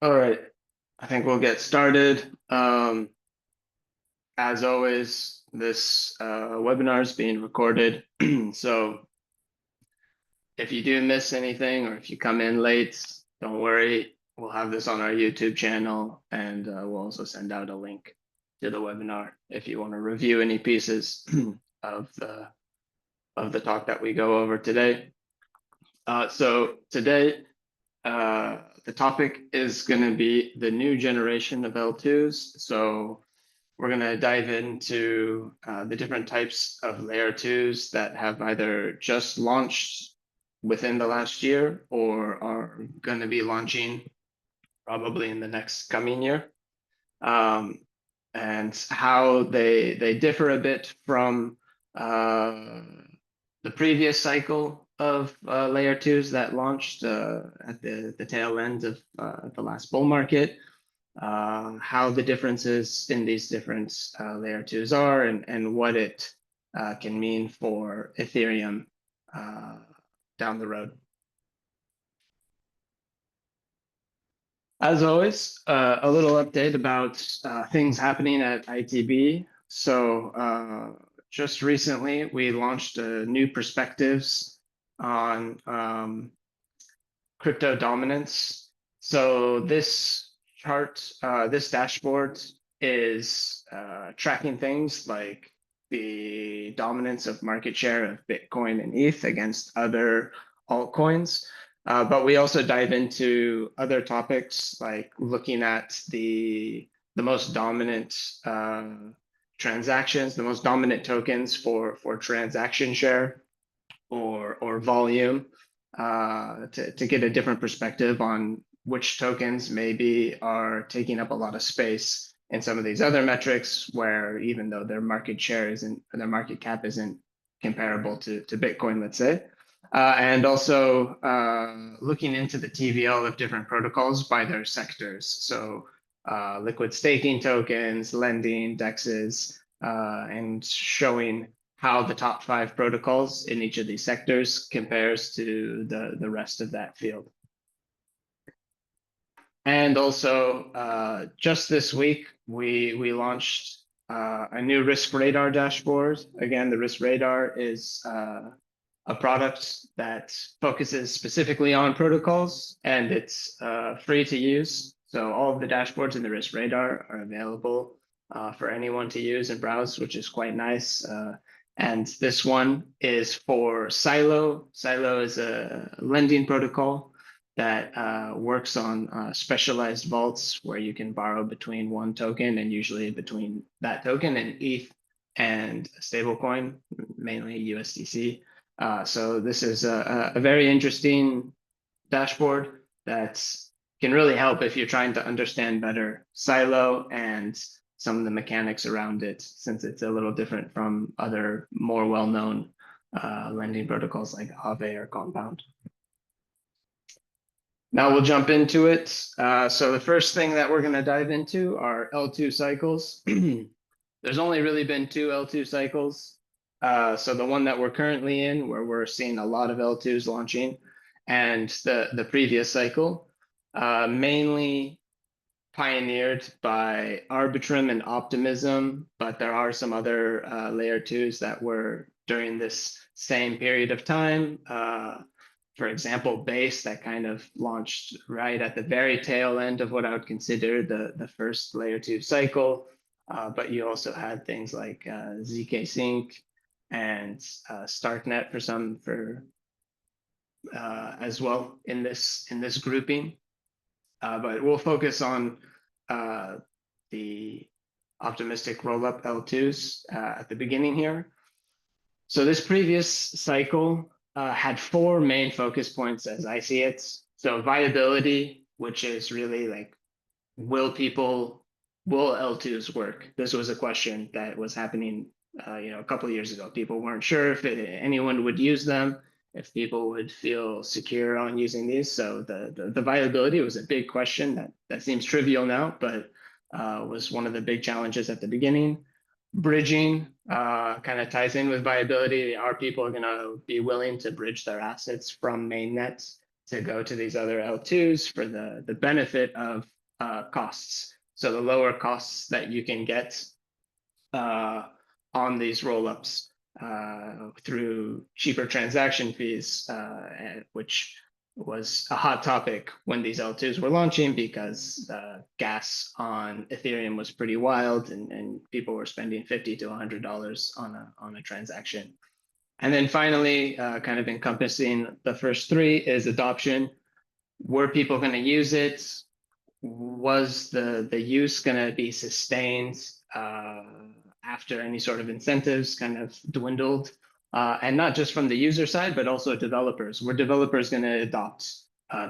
All right, I think we'll get started. As always, this webinar is being recorded. So if you do miss anything or if you come in late, don't worry. We'll have this on our YouTube channel, and we'll also send out a link to the webinar if you want to review any pieces of the talk that we go over today. So today, the topic is going to be the new generation of L2s. So we're going to dive into the different types of layer 2s that have either just launched within the last year or are going to be launching probably in the next coming year, and how they differ a bit from the previous cycle of layer 2s that launched at the tail end of the last bull market. How the differences in these different layer 2s are, and what it can mean for Ethereum down the road. As always, a little update about things happening at ITB. So just recently, we launched new perspectives on crypto dominance. So this chart, this dashboard is tracking things like the dominance of market share of Bitcoin and ETH against other altcoins. But we also dive into other topics like looking at the most dominant transactions, the most dominant tokens for transaction share or volume, to get a different perspective on which tokens maybe are taking up a lot of space in some of these other metrics, where even though their market share isn't, their market cap isn't comparable to Bitcoin, let's say. And also looking into the TVL of different protocols by their sectors. So liquid staking tokens, lending, DEXs, and showing how the top 5 protocols in each of these sectors compares to the rest of that field. And also, just this week, we launched a new risk radar dashboard. Again, the risk radar is a product that focuses specifically on protocols, and it's free to use. So all of the dashboards in the risk radar are available for anyone to use and browse, which is quite nice. And this one is for Silo. Silo is a lending protocol that works on specialized vaults where you can borrow between one token and usually between that token and ETH and a stablecoin, mainly USDC. So this is a very interesting dashboard that can really help if you're trying to understand better Silo and some of the mechanics around it, since it's a little different from other more well-known lending protocols like Aave or Compound. Now we'll jump into it. So the first thing that we're going to dive into are L2 cycles. There's only really been 2 L2 cycles. So the one that we're currently in, where we're seeing a lot of L2s launching, and the previous cycle, mainly pioneered by Arbitrum and Optimism, but there are some other layer 2s that were during this same period of time. For example, Base, that kind of launched right at the very tail end of what I would consider the first layer 2 cycle. But you also had things like ZK-Sync and StarkNet as well in this grouping. But we'll focus on the optimistic rollup L2s at the beginning here. So this previous cycle had 4 main focus points as I see it. So viability, which is really like, will L2s work? This was a question that was happening a couple of years ago. People weren't sure if anyone would use them, if people would feel secure on using these. So the viability was a big question that seems trivial now, but was one of the big challenges at the beginning. Bridging kind of ties in with viability. Are people going to be willing to bridge their assets from mainnet to go to these other L2s for the benefit of costs. So the lower costs that you can get on these rollups through cheaper transaction fees, which was a hot topic when these L2s were launching because gas on Ethereum was pretty wild and people were spending $50 to $100 on a transaction. And then finally, kind of encompassing the first three is adoption. Were people going to use it? Was the use going to be sustained after any sort of incentives kind of dwindled? And not just from the user side, but also developers. Were developers going to adopt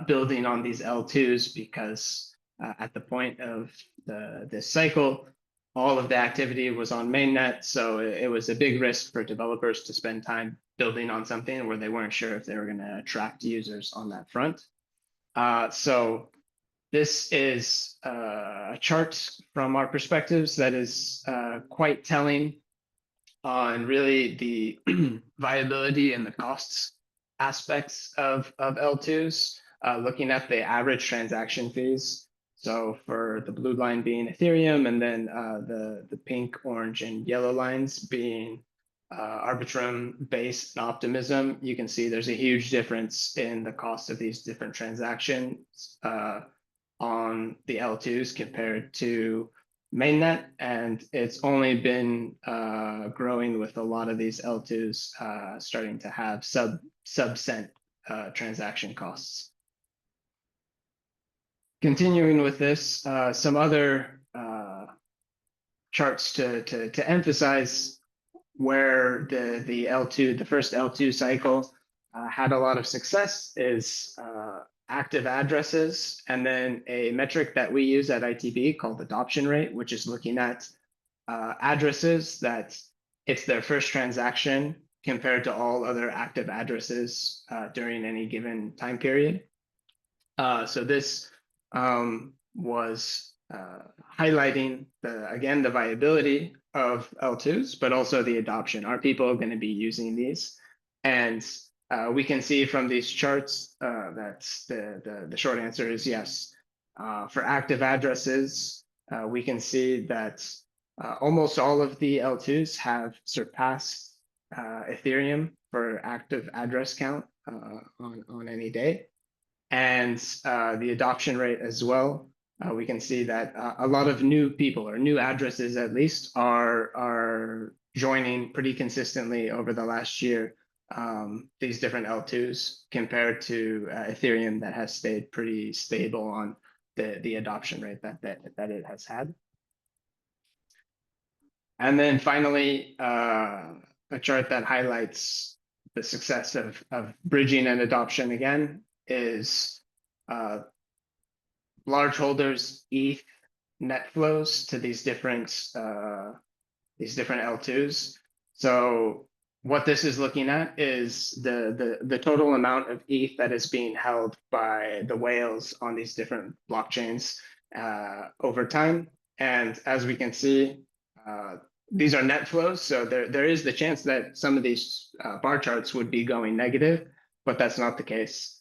building on these L2s? Because at the point of this cycle, all of the activity was on mainnet. So it was a big risk for developers to spend time building on something where they weren't sure if they were going to attract users on that front. So this is a chart from our perspectives that is quite telling on really the viability and the costs aspects of L2s, looking at the average transaction fees. So for the blue line being Ethereum, and then the pink, orange, and yellow lines being Arbitrum, Base, and Optimism, you can see there's a huge difference in the cost of these different transactions on the L2s compared to mainnet, and it's only been growing with a lot of these L2s starting to have sub-cent transaction costs. Continuing with this, some other charts to emphasize where the L2, the first L2 cycle had a lot of success is active addresses, and then a metric that we use at ITB called adoption rate, which is looking at addresses that it's their first transaction compared to all other active addresses during any given time period. So this was highlighting again the viability of L2s, but also the adoption. Are people going to be using these? And we can see from these charts that the short answer is yes. For active addresses, we can see that almost all of the L2s have surpassed Ethereum for active address count on any day. And the adoption rate as well. We can see that a lot of new people, or new addresses at least, are joining pretty consistently over the last year, these different L2s compared to Ethereum that has stayed pretty stable on the adoption rate that it has had. And then finally, a chart that highlights the success of bridging and adoption again is large holders ETH net flows to these different L2s. So what this is looking at is the total amount of ETH that is being held by the whales on these different blockchains over time. And as we can see, these are net flows. So there is the chance that some of these bar charts would be going negative, but that's not the case.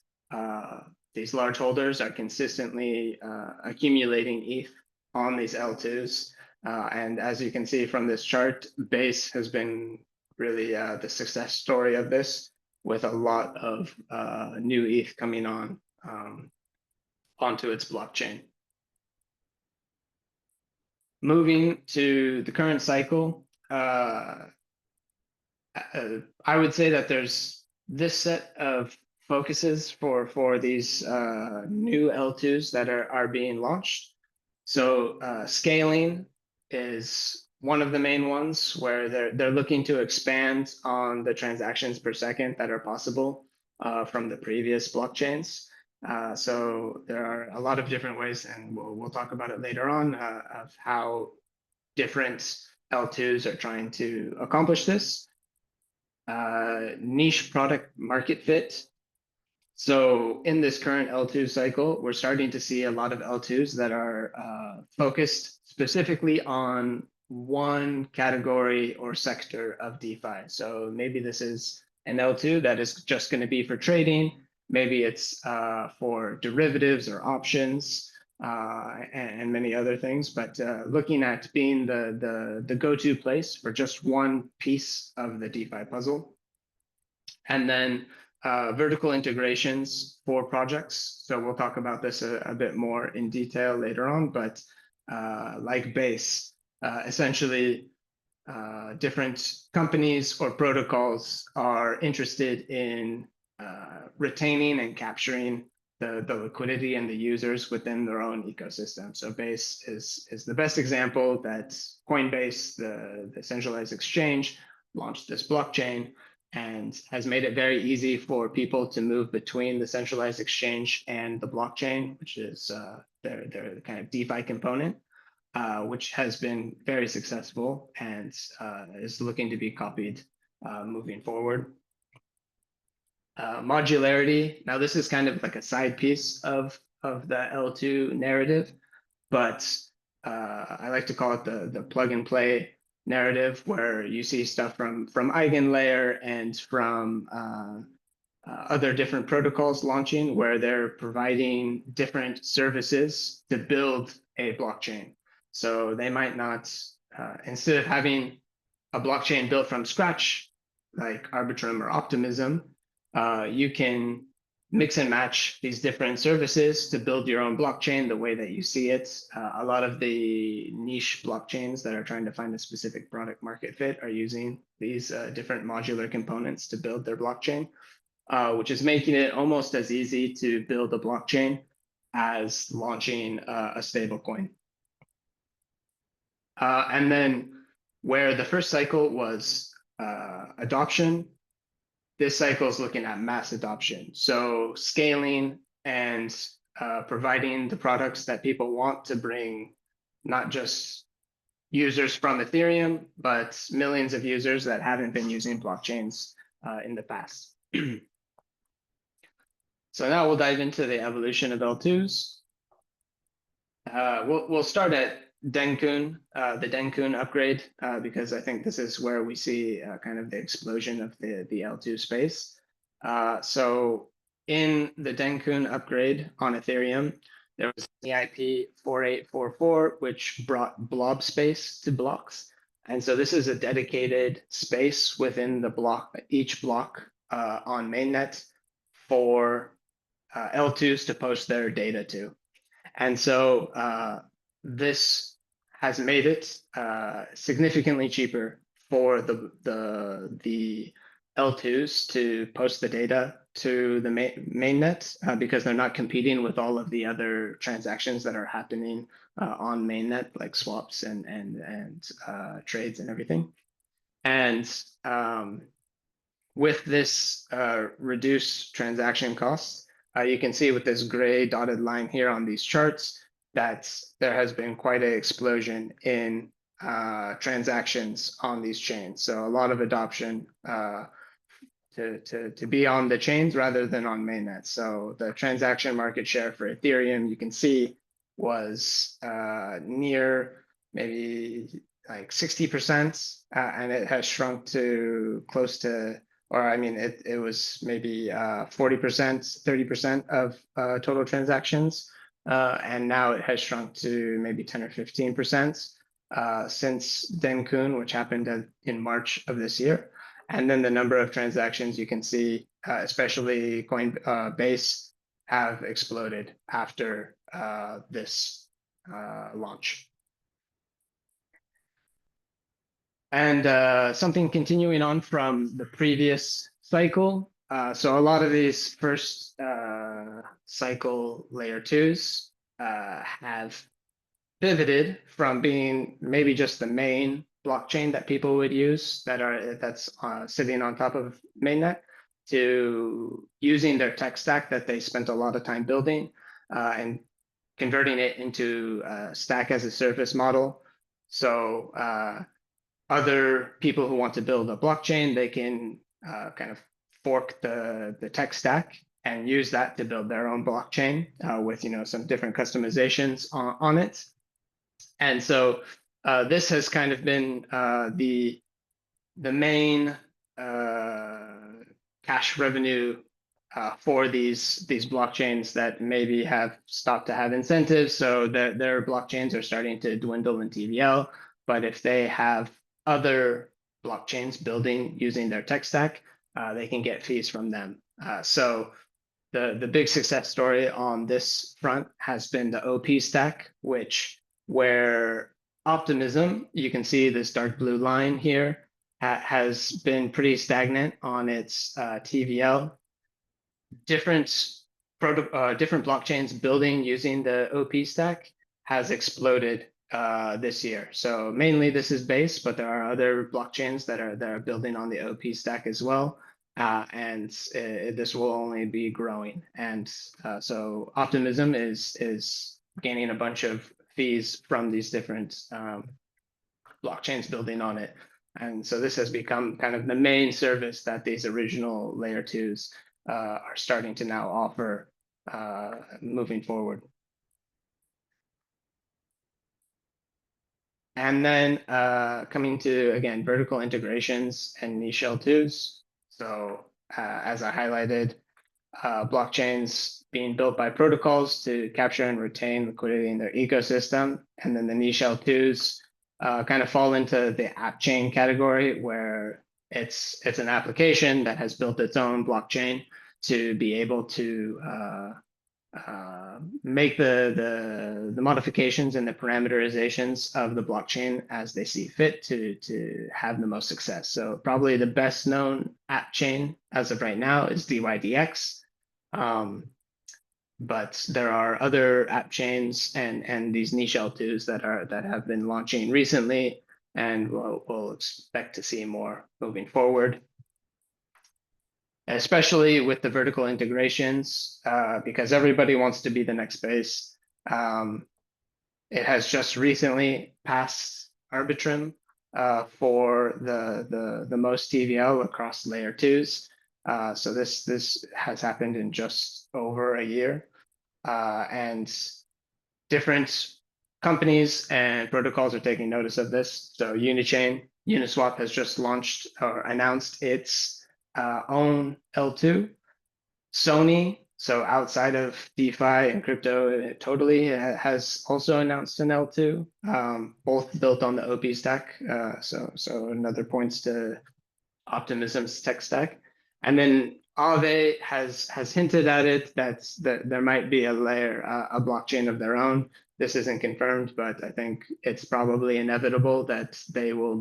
These large holders are consistently accumulating ETH on these L2s. And as you can see from this chart, Base has been really the success story of this, with a lot of new ETH coming on onto its blockchain. Moving to the current cycle, I would say that there's this set of focuses for these new L2s that are being launched. So scaling is one of the main ones, where they're looking to expand on the transactions per second that are possible from the previous blockchains. So there are a lot of different ways, and we'll talk about it later on, of how different L2s are trying to accomplish this. Niche product market fit. So in this current L2 cycle, we're starting to see a lot of L2s that are focused specifically on one category or sector of DeFi. So maybe this is an L2 that is just going to be for trading. Maybe it's for derivatives or options and many other things. But looking at being the go-to place for just one piece of the DeFi puzzle. And then vertical integrations for projects. So we'll talk about this a bit more in detail later on, but like Base, essentially different companies or protocols are interested in retaining and capturing the liquidity and the users within their own ecosystem. So Base is the best example that Coinbase, the centralized exchange, launched this blockchain and has made it very easy for people to move between the centralized exchange and the blockchain, which is their kind of DeFi component, which has been very successful and is looking to be copied moving forward. Modularity. Now, this is kind of like a side piece of the L2 narrative, but I like to call it the plug and play narrative, where you see stuff from EigenLayer and from other different protocols launching, where they're providing different services to build a blockchain. So they might not, instead of having a blockchain built from scratch, like Arbitrum or Optimism, you can mix and match these different services to build your own blockchain the way that you see it. A lot of the niche blockchains that are trying to find a specific product market fit are using these different modular components to build their blockchain, which is making it almost as easy to build a blockchain as launching a stable coin. And then where the first cycle was adoption, this cycle is looking at mass adoption. So scaling and providing the products that people want to bring, not just users from Ethereum, but millions of users that haven't been using blockchains in the past. So now we'll dive into the evolution of L2s. We'll start at Denkun, the Denkun upgrade, because I think this is where we see kind of the explosion of the L2 space. So in the Denkun upgrade on Ethereum, there was EIP 4844, which brought blob space to blocks. And so this is a dedicated space within the block, each block on mainnet for L2s to post their data to. And so this has made it significantly cheaper for the L2s to post the data to the mainnet because they're not competing with all of the other transactions that are happening on mainnet, like swaps and trades and everything. And with this reduced transaction costs, you can see with this gray dotted line here on these charts that there has been quite an explosion in transactions on these chains. So a lot of adoption to be on the chains rather than on mainnet. So the transaction market share for Ethereum, you can see, was near maybe like 60%, and it has shrunk to close to, or I mean, it was maybe 40%, 30% of total transactions. And now it has shrunk to maybe 10 or 15% since Denkun, which happened in March of this year. And then the number of transactions you can see, especially Coinbase, have exploded after this launch. And something continuing on from the previous cycle. So a lot of these first cycle layer 2s have pivoted from being maybe just the main blockchain that people would use that's sitting on top of mainnet, to using their tech stack that they spent a lot of time building and converting it into a stack as a service model. So other people who want to build a blockchain, they can kind of fork the tech stack and use that to build their own blockchain with some different customizations on it. And so this has kind of been the main cash revenue for these blockchains that maybe have stopped to have incentives, so their blockchains are starting to dwindle in TVL. But if they have other blockchains building using their tech stack, they can get fees from them. So the big success story on this front has been the OP stack, where Optimism, you can see this dark blue line here, has been pretty stagnant on its TVL. Different blockchains building using the OP stack has exploded this year. So mainly this is Base, but there are other blockchains that are building on the OP stack as well. And this will only be growing. And so Optimism is gaining a bunch of fees from these different blockchains building on it. And so this has become kind of the main service that these original layer twos are starting to now offer moving forward. And then coming to, again, vertical integrations and niche L2s. So as I highlighted, blockchains being built by protocols to capture and retain liquidity in their ecosystem. And then the niche L2s kind of fall into the app chain category, where it's an application that has built its own blockchain to be able to make the modifications and the parameterizations of the blockchain as they see fit to have the most success. So probably the best known app chain as of right now is DYDX. But there are other app chains and these niche L2s that have been launching recently, and we'll expect to see more moving forward, especially with the vertical integrations, because everybody wants to be the next Base. It has just recently passed Arbitrum for the most TVL across layer twos. So this has happened in just over a year. And different companies and protocols are taking notice of this. So Uniswap has just launched or announced its own L2. Sony, so outside of DeFi and crypto, totally has also announced an L2, both built on the OP stack. So another points to Optimism's tech stack. And then Aave has hinted at it that there might be a blockchain of their own. This isn't confirmed, but I think it's probably inevitable that they will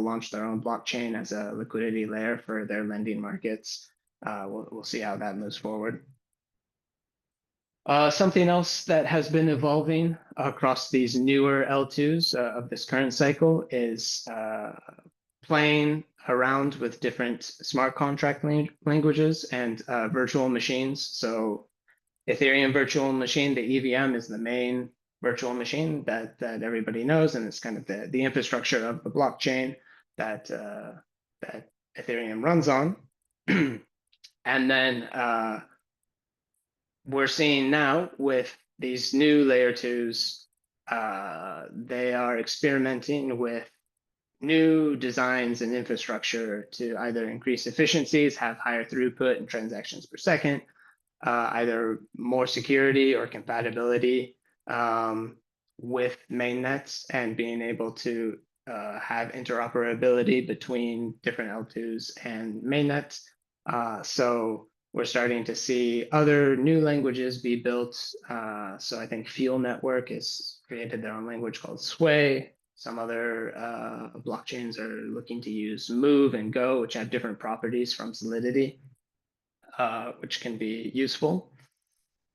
launch their own blockchain as a liquidity layer for their lending markets. We'll see how that moves forward. Something else that has been evolving across these newer L2s of this current cycle is playing around with different smart contract languages and virtual machines. So Ethereum virtual machine, the EVM, is the main virtual machine that everybody knows, and it's kind of the infrastructure of the blockchain that Ethereum runs on. And then we're seeing now with these new layer twos, they are experimenting with new designs and infrastructure to either increase efficiencies, have higher throughput and transactions per second, either more security or compatibility with mainnets, and being able to have interoperability between different L2s and mainnets. So we're starting to see other new languages be built. So I think Fuel Network has created their own language called Sway. Some other blockchains are looking to use Move and Go, which have different properties from Solidity, which can be useful.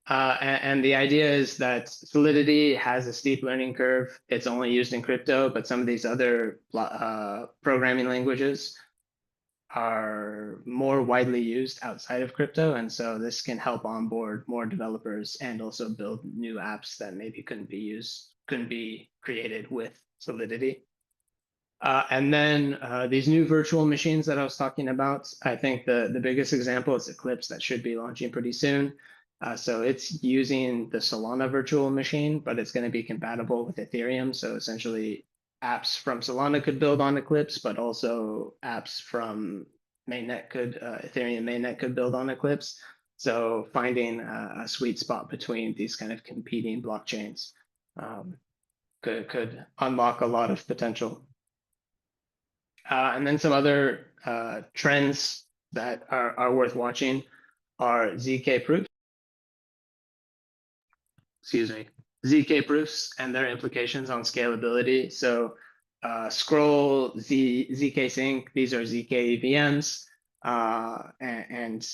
And the idea is that Solidity has a steep learning curve. It's only used in crypto, but some of these other programming languages are more widely used outside of crypto. And so this can help onboard more developers and also build new apps that maybe couldn't be created with Solidity. And then these new virtual machines that I was talking about, I think the biggest example is Eclipse, that should be launching pretty soon. So it's using the Solana virtual machine, but it's going to be compatible with Ethereum. So essentially apps from Solana could build on Eclipse, but also apps from mainnet could, Ethereum mainnet could build on Eclipse. So finding a sweet spot between these kind of competing blockchains could unlock a lot of potential. And then some other trends that are worth watching are ZK proofs. Excuse me, ZK proofs and their implications on scalability. So Scroll, ZK Sync, these are ZK EVMs. And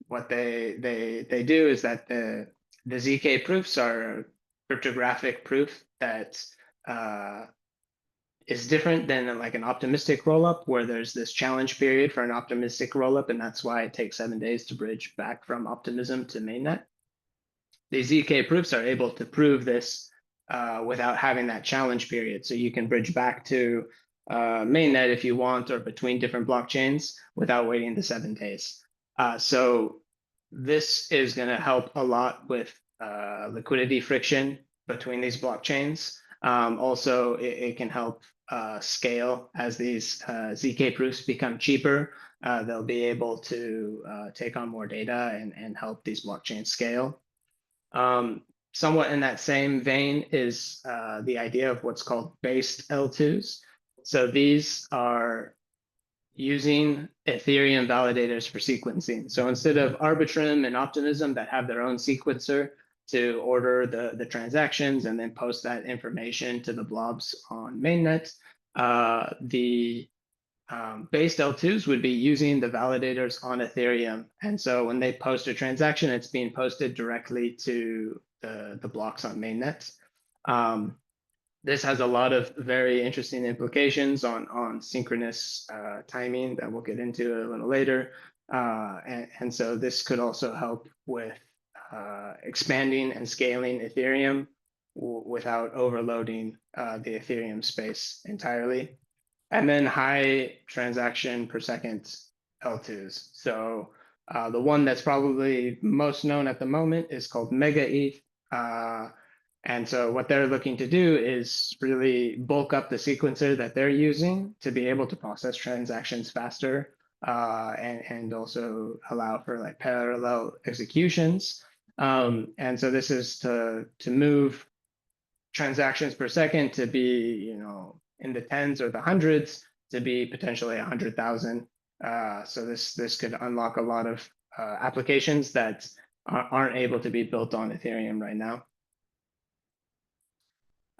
what they do is that the ZK proofs are cryptographic proof that is different than like an optimistic rollup, where there's this challenge period for an optimistic rollup, and that's why it takes 7 days to bridge back from optimism to mainnet. The ZK proofs are able to prove this without having that challenge period. So you can bridge back to mainnet if you want, or between different blockchains without waiting the 7 days. So this is going to help a lot with liquidity friction between these blockchains. Also, it can help scale as these ZK proofs become cheaper. They'll be able to take on more data and help these blockchains scale. Somewhat in that same vein is the idea of what's called based L2s. So these are using Ethereum validators for sequencing. So instead of Arbitrum and Optimism that have their own sequencer to order the transactions and then post that information to the blobs on mainnet, the based L2s would be using the validators on Ethereum. And so when they post a transaction, it's being posted directly to the blocks on mainnet. This has a lot of very interesting implications on synchronous timing that we'll get into a little later. And so this could also help with expanding and scaling Ethereum without overloading the Ethereum space entirely. And then high transaction per second L2s. So the one that's probably most known at the moment is called Mega ETH. And so what they're looking to do is really bulk up the sequencer that they're using to be able to process transactions faster and also allow for like parallel executions. And so this is to move transactions per second to be, in the tens or the hundreds to be potentially 100,000. So this could unlock a lot of applications that aren't able to be built on Ethereum right now.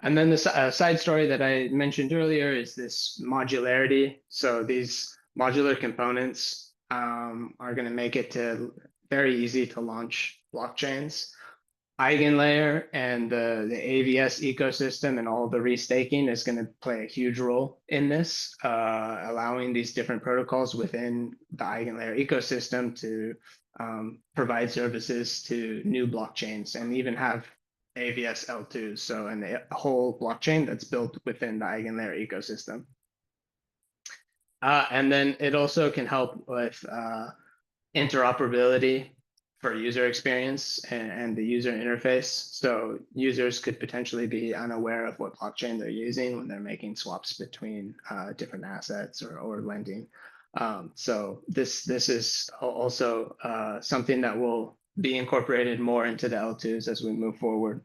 And then the side story that I mentioned earlier is this modularity. So these modular components are going to make it very easy to launch blockchains. EigenLayer and the AVS ecosystem and all the restaking is going to play a huge role in this, allowing these different protocols within the EigenLayer ecosystem to provide services to new blockchains and even have AVS L2s, so and the whole blockchain that's built within the EigenLayer ecosystem. And then it also can help with interoperability for user experience and the user interface. So users could potentially be unaware of what blockchain they're using when they're making swaps between different assets or lending. So this is also something that will be incorporated more into the L2s as we move forward.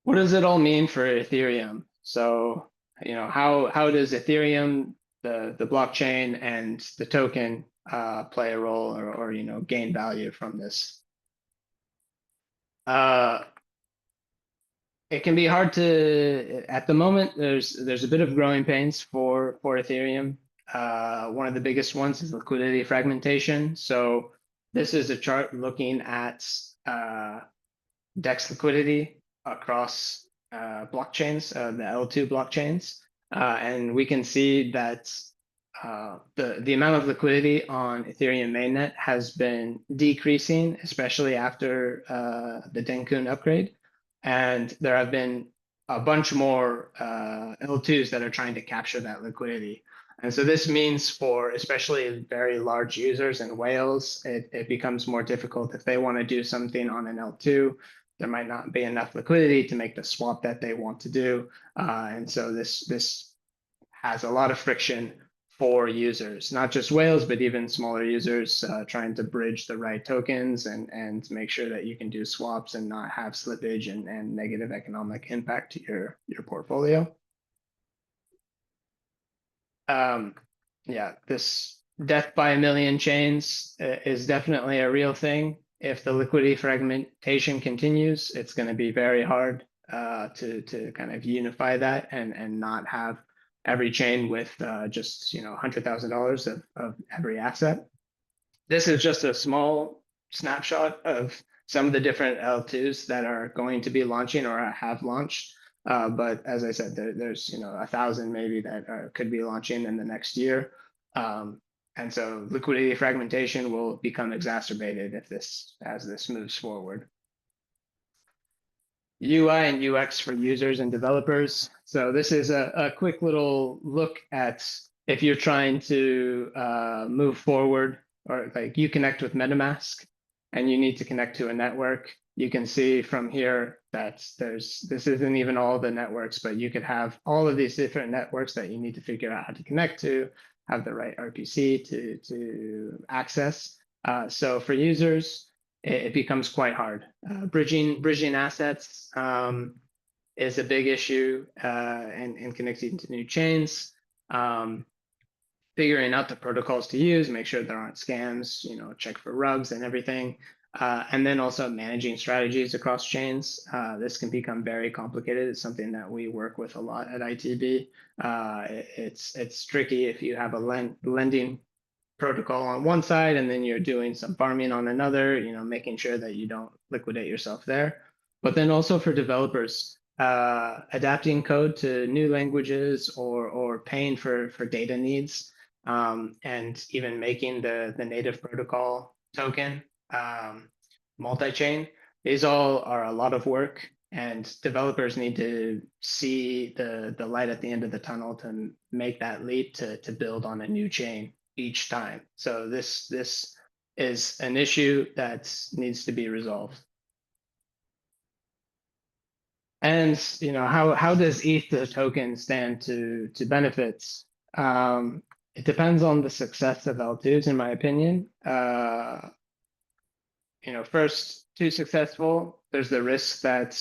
What does it all mean for Ethereum? So, how does Ethereum, the blockchain and the token play a role or gain value from this? It can be hard to, at the moment, there's a bit of growing pains for Ethereum. One of the biggest ones is liquidity fragmentation. So this is a chart looking at DEX liquidity across blockchains, the L2 blockchains. And we can see that the amount of liquidity on Ethereum mainnet has been decreasing, especially after the Dencun upgrade. And there have been a bunch more L2s that are trying to capture that liquidity. And so this means for especially very large users and whales, it becomes more difficult if they want to do something on an L2. There might not be enough liquidity to make the swap that they want to do. And so this has a lot of friction for users, not just whales, but even smaller users, trying to bridge the right tokens and make sure that you can do swaps and not have slippage and negative economic impact to your portfolio. Yeah, this death by a million chains is definitely a real thing. If the liquidity fragmentation continues, it's going to be very hard to kind of unify that and not have every chain with just $100,000 of every asset. This is just a small snapshot of some of the different L2s that are going to be launching or have launched. But as I said, there's 1,000 maybe that could be launching in the next year. And so liquidity fragmentation will become exacerbated as this moves forward. UI and UX for users and developers. So this is a quick little look at if you're trying to move forward, or like you connect with MetaMask and you need to connect to a network. You can see from here that this isn't even all the networks, but you could have all of these different networks that you need to figure out how to connect to, have the right RPC to access. So for users, it becomes quite hard. Bridging assets is a big issue, and connecting to new chains. Figuring out the protocols to use, make sure there aren't scams, check for rugs and everything. And then also managing strategies across chains. This can become very complicated. It's something that we work with a lot at ITB. It's tricky if you have a lending protocol on one side and then you're doing some farming on another, making sure that you don't liquidate yourself there. But then also for developers, adapting code to new languages or paying for data needs, and even making the native protocol token multi-chain. These all are a lot of work, and developers need to see the light at the end of the tunnel to make that leap to build on a new chain each time. So this is an issue that needs to be resolved. And how does ETH the token stand to benefits? It depends on the success of L2s, in my opinion. First, too successful, there's the risk that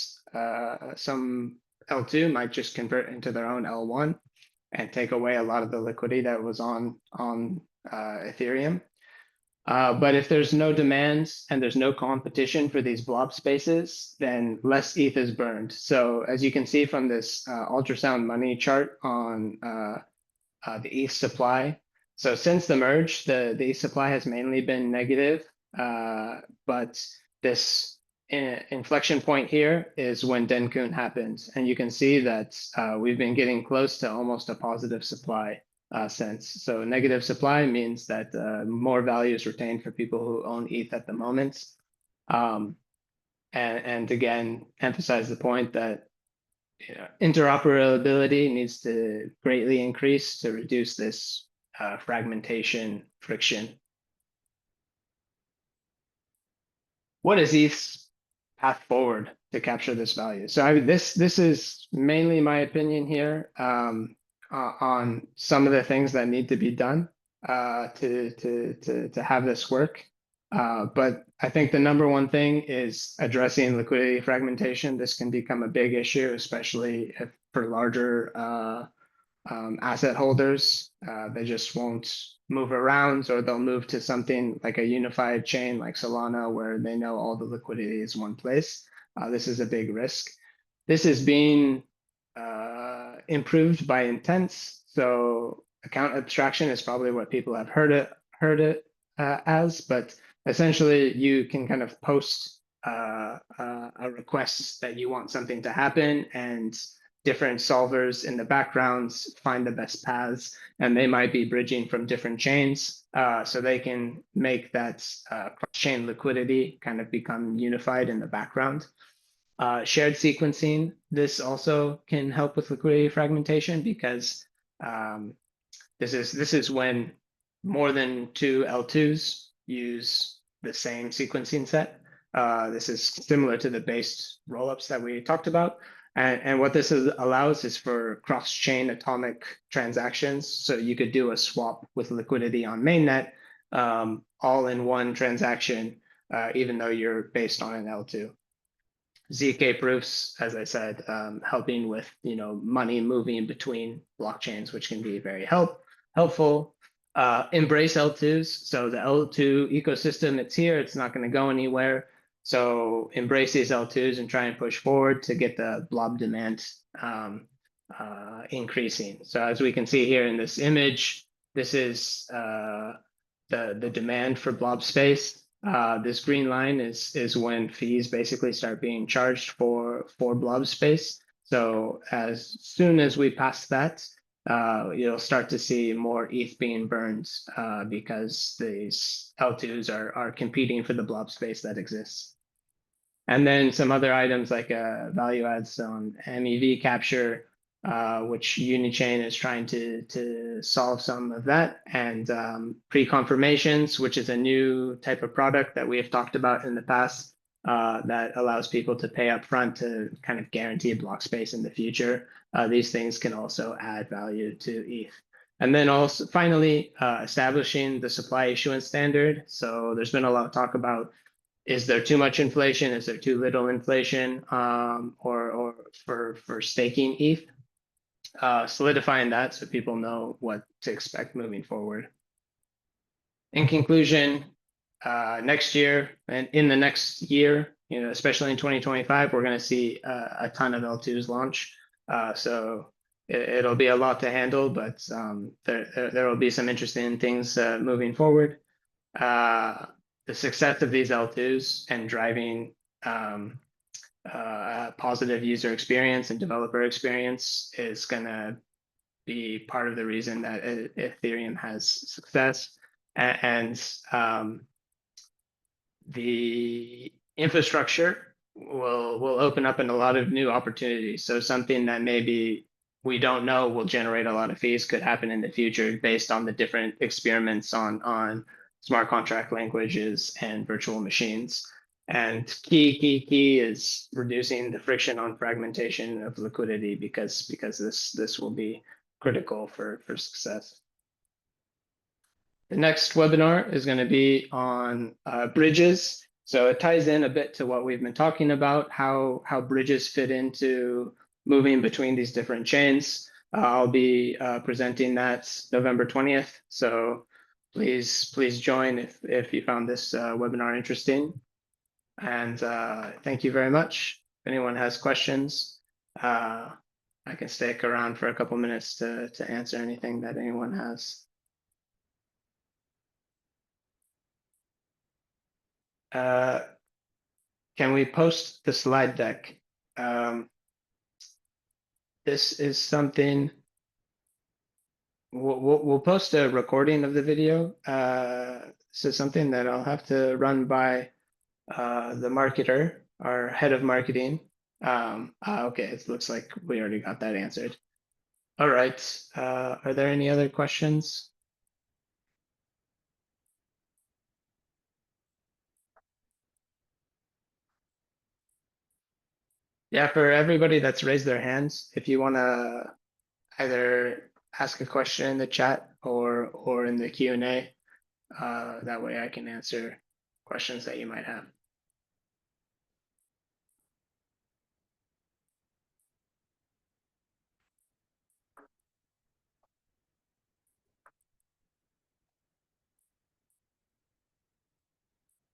some L2 might just convert into their own L1 and take away a lot of the liquidity that was on Ethereum. But if there's no demand and there's no competition for these blob spaces, then less ETH is burned. So as you can see from this ultrasound money chart on the ETH supply, so since the merge, the ETH supply has mainly been negative, but this inflection point here is when Denkun happened. And you can see that we've been getting close to almost a positive supply since. So negative supply means that more value is retained for people who own ETH at the moment. And again, emphasize the point that interoperability needs to greatly increase to reduce this fragmentation friction. What is ETH's path forward to capture this value? So this is mainly my opinion here on some of the things that need to be done to have this work. But I think the number one thing is addressing liquidity fragmentation. This can become a big issue, especially for larger asset holders. They just won't move around, or they'll move to something like a unified chain like Solana, where they know all the liquidity is one place. This is a big risk. This is being improved by intents. So account abstraction is probably what people have heard it as, but essentially you can kind of post a request that you want something to happen, and different solvers in the backgrounds find the best paths, and they might be bridging from different chains, so they can make that cross-chain liquidity kind of become unified in the background. Shared sequencing, this also can help with liquidity fragmentation, because this is when more than two L2s use the same sequencing set. This is similar to the based rollups that we talked about. And what this allows is for cross-chain atomic transactions. So you could do a swap with liquidity on mainnet, all in one transaction, even though you're based on an L2. ZK proofs, as I said, helping with money moving between blockchains, which can be very helpful. Embrace L2s. So the L2 ecosystem, it's here. It's not going to go anywhere. So embrace these L2s and try and push forward to get the blob demand increasing. So as we can see here in this image, this is the demand for blob space. This green line is when fees basically start being charged for blob space. So as soon as we pass that, you'll start to see more ETH being burned because these L2s are competing for the blob space that exists. And then some other items like value adds on MEV capture, which Unichain is trying to solve some of that, and pre-confirmations, which is a new type of product that we have talked about in the past that allows people to pay up front to kind of guarantee a block space in the future. These things can also add value to ETH. And then also finally, establishing the supply issuance standard. So there's been a lot of talk about, is there too much inflation? Is there too little inflation? Or for staking ETH? Solidifying that so people know what to expect moving forward. In conclusion, next year and in the next year, especially in 2025, we're going to see a ton of L2s launch. So it'll be a lot to handle, but there will be some interesting things moving forward. The success of these L2s and driving positive user experience and developer experience is going to be part of the reason that Ethereum has success. And the infrastructure will open up in a lot of new opportunities. So something that maybe we don't know will generate a lot of fees could happen in the future based on the different experiments on smart contract languages and virtual machines. And key is reducing the friction on fragmentation of liquidity because this will be critical for success. The next webinar is going to be on bridges. So it ties in a bit to what we've been talking about, how bridges fit into moving between these different chains. I'll be presenting that November 20th. So please join if you found this webinar interesting. And thank you very much. If anyone has questions, I can stick around for a couple minutes to answer anything that anyone has. Can we post the slide deck? This is something we'll post a recording of the video. This is something that I'll have to run by the marketer, our head of marketing. Okay, it looks like we already got that answered. All right, are there any other questions? Yeah, for everybody that's raised their hands, if you want to either ask a question in the chat or in the Q&A, that way I can answer questions that you might have.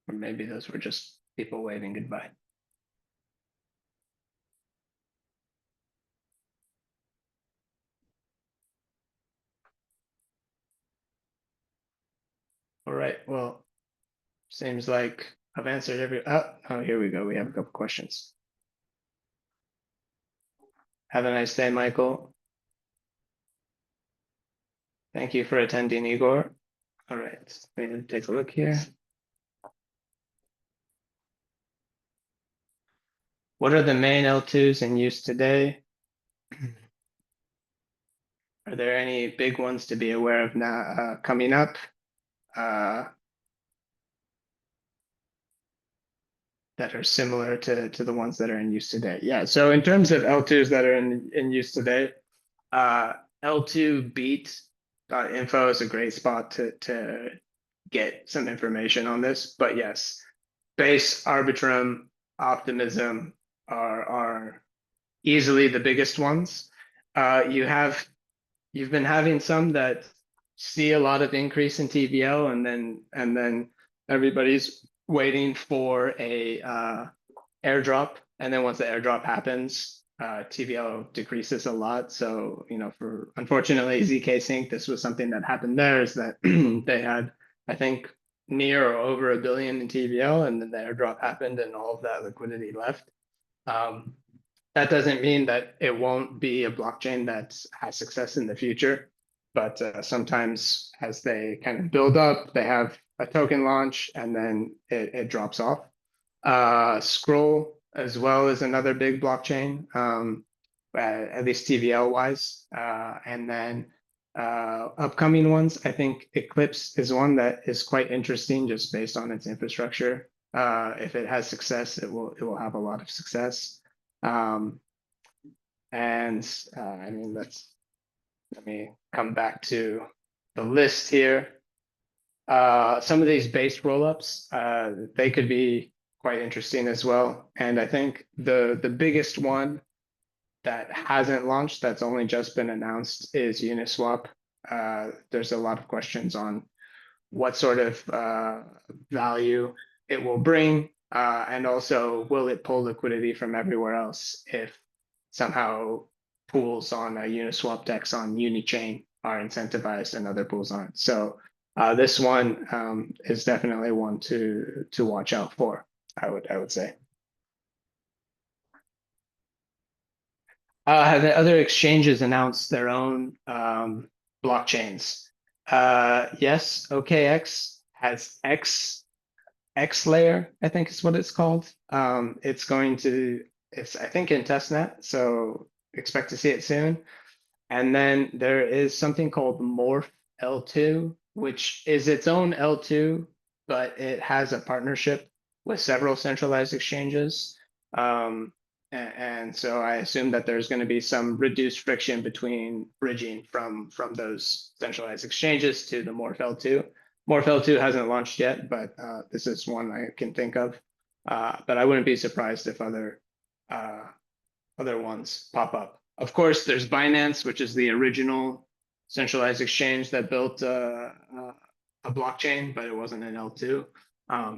Or maybe those were just people waving goodbye. All right, well, seems like I've answered every, oh, here we go. We have a couple questions. Have a nice day, Michael. Thank you for attending, Igor. All right, let me take a look here. What are the main L2s in use today? Are there any big ones to be aware of now coming up? that are similar to the ones that are in use today. Yeah. So in terms of L2s that are in use today, L2 beat.info is a great spot to get some information on this. But yes, Base, Arbitrum, Optimism are easily the biggest ones. You've been having some that see a lot of increase in TVL, and then everybody's waiting for a airdrop, and then once the airdrop happens, TVL decreases a lot. So for unfortunately ZK Sync, this was something that happened there, is that they had, I think, near or over $1 billion in TVL, and then the airdrop happened and all of that liquidity left. That doesn't mean that it won't be a blockchain that has success in the future, but sometimes as they kind of build up, they have a token launch and then it drops off. Scroll as well is another big blockchain, at least TVL wise. And then upcoming ones, I think Eclipse is one that is quite interesting just based on its infrastructure. If it has success, it will have a lot of success. And I mean, let me come back to the list here. Some of these base rollups, they could be quite interesting as well. And I think the biggest one that hasn't launched, that's only just been announced, is Uniswap. There's a lot of questions on what sort of value it will bring, and also will it pull liquidity from everywhere else if somehow pools on a Uniswap DEX on Unichain are incentivized and other pools aren't. So this one is definitely one to watch out for, I would say. Have the other exchanges announced their own blockchains? Yes, OKX has X layer, I think is what it's called. It's I think in testnet, so expect to see it soon. And then there is something called Morph L2, which is its own L2, but it has a partnership with several centralized exchanges. And so I assume that there's going to be some reduced friction between bridging from those centralized exchanges to the Morph L2. Morph L2 hasn't launched yet, but this is one I can think of. But I wouldn't be surprised if other ones pop up. Of course, there's Binance, which is the original centralized exchange that built a blockchain, but it wasn't an L2.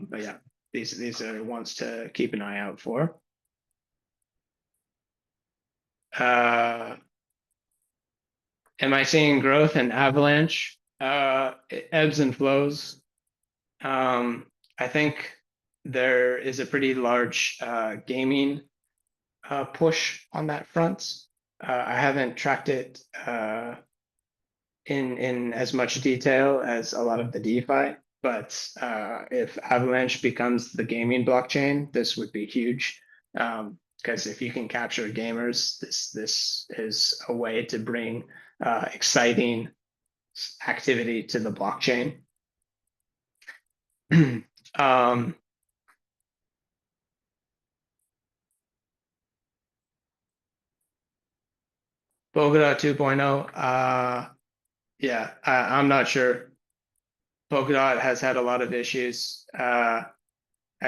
But yeah, these are ones to keep an eye out for. Am I seeing growth in Avalanche? It ebbs and flows. I think there is a pretty large gaming push on that front. I haven't tracked it in as much detail as a lot of the DeFi, but if Avalanche becomes the gaming blockchain, this would be huge. Because if you can capture gamers, this is a way to bring exciting activity to the blockchain. Polkadot 2.0, yeah, I'm not sure. Polkadot has had a lot of issues. I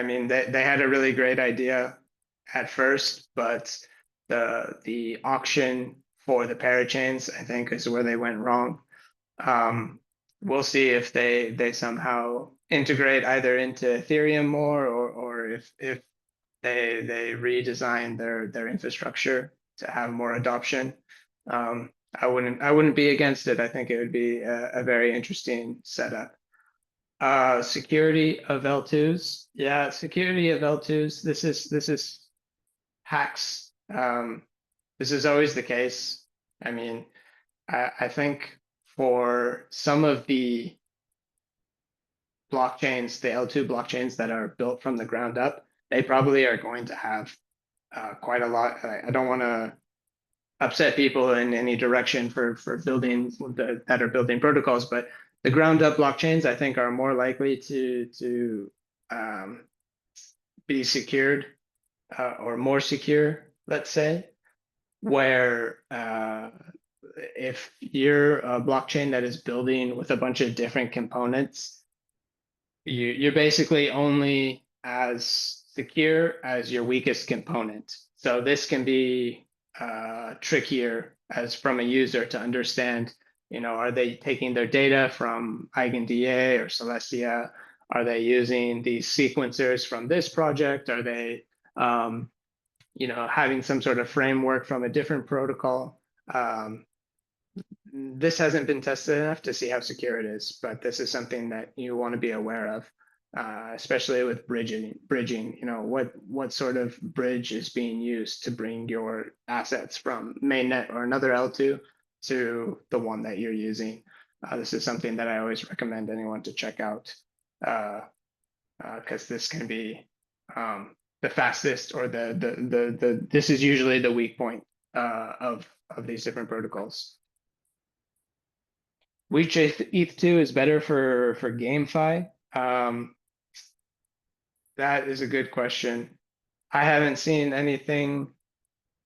mean, they had a really great idea at first, but the auction for the parachains, I think, is where they went wrong. We'll see if they somehow integrate either into Ethereum more, or if they redesign their infrastructure to have more adoption. I wouldn't be against it. I think it would be a very interesting setup. Security of L2s. Yeah, security of L2s. This is hacks. This is always the case. I mean, I think for some of the blockchains, the L2 blockchains that are built from the ground up, they probably are going to have quite a lot. I don't want to upset people in any direction for building that are building protocols, but the ground up blockchains, I think, are more likely to be secured or more secure, let's say, where if you're a blockchain that is building with a bunch of different components, you're basically only as secure as your weakest component. So this can be trickier as from a user to understand, are they taking their data from EigenDA or Celestia? Are they using these sequencers from this project? Are they, having some sort of framework from a different protocol? This hasn't been tested enough to see how secure it is, but this is something that you want to be aware of, especially with bridging. What sort of bridge is being used to bring your assets from mainnet or another L2 to the one that you're using. This is something that I always recommend anyone to check out, because this can be the fastest, or this is usually the weak point of these different protocols. Which ETH2 is better for GameFi? That is a good question. I haven't seen anything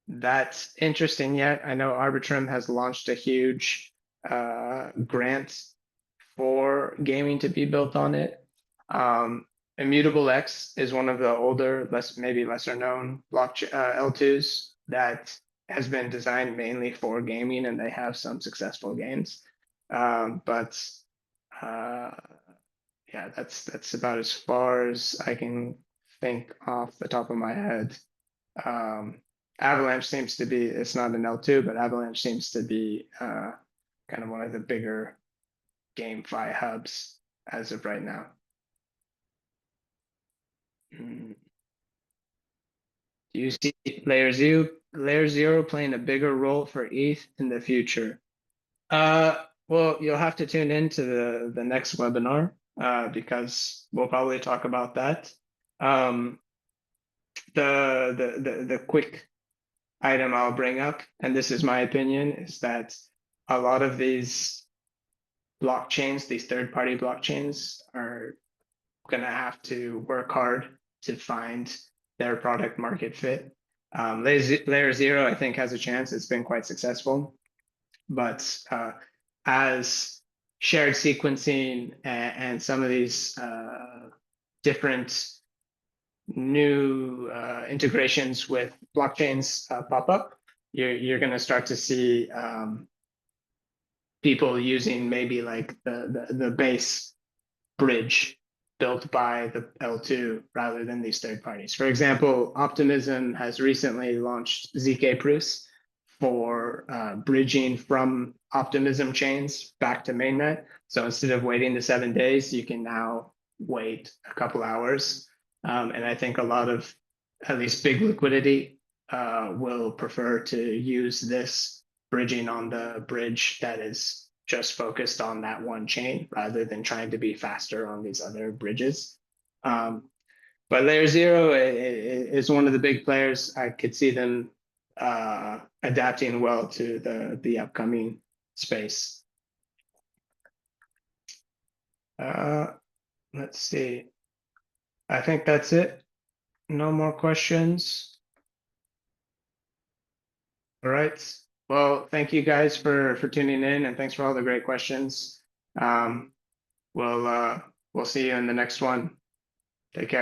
that's interesting yet. I know Arbitrum has launched a huge grant for gaming to be built on it. Immutable X is one of the older, maybe lesser known blockchain L2s that has been designed mainly for gaming, and they have some successful games. But yeah, that's about as far as I can think off the top of my head. Avalanche seems to be, it's not an L2, but Avalanche seems to be kind of one of the bigger GameFi hubs as of right now. Do you see Layer Zero playing a bigger role for ETH in the future? Well, you'll have to tune into the next webinar because we'll probably talk about that. The quick item I'll bring up, and this is my opinion, is that a lot of these blockchains, these third-party blockchains, are going to have to work hard to find their product market fit. Layer Zero, I think, has a chance. It's been quite successful. But as shared sequencing and some of these different new integrations with blockchains pop up, you're going to start to see people using maybe like the base bridge built by the L2 rather than these third parties. For example, Optimism has recently launched ZK proofs for bridging from Optimism chains back to mainnet. So instead of waiting the 7 days, you can now wait a couple hours. And I think a lot of, at least big liquidity, will prefer to use this bridging on the bridge that is just focused on that one chain rather than trying to be faster on these other bridges. But Layer Zero is one of the big players. I could see them adapting well to the upcoming space. Let's see. I think that's it. No more questions. All right. Well, thank you guys for tuning in, and thanks for all the great questions. We'll see you in the next one. Take care.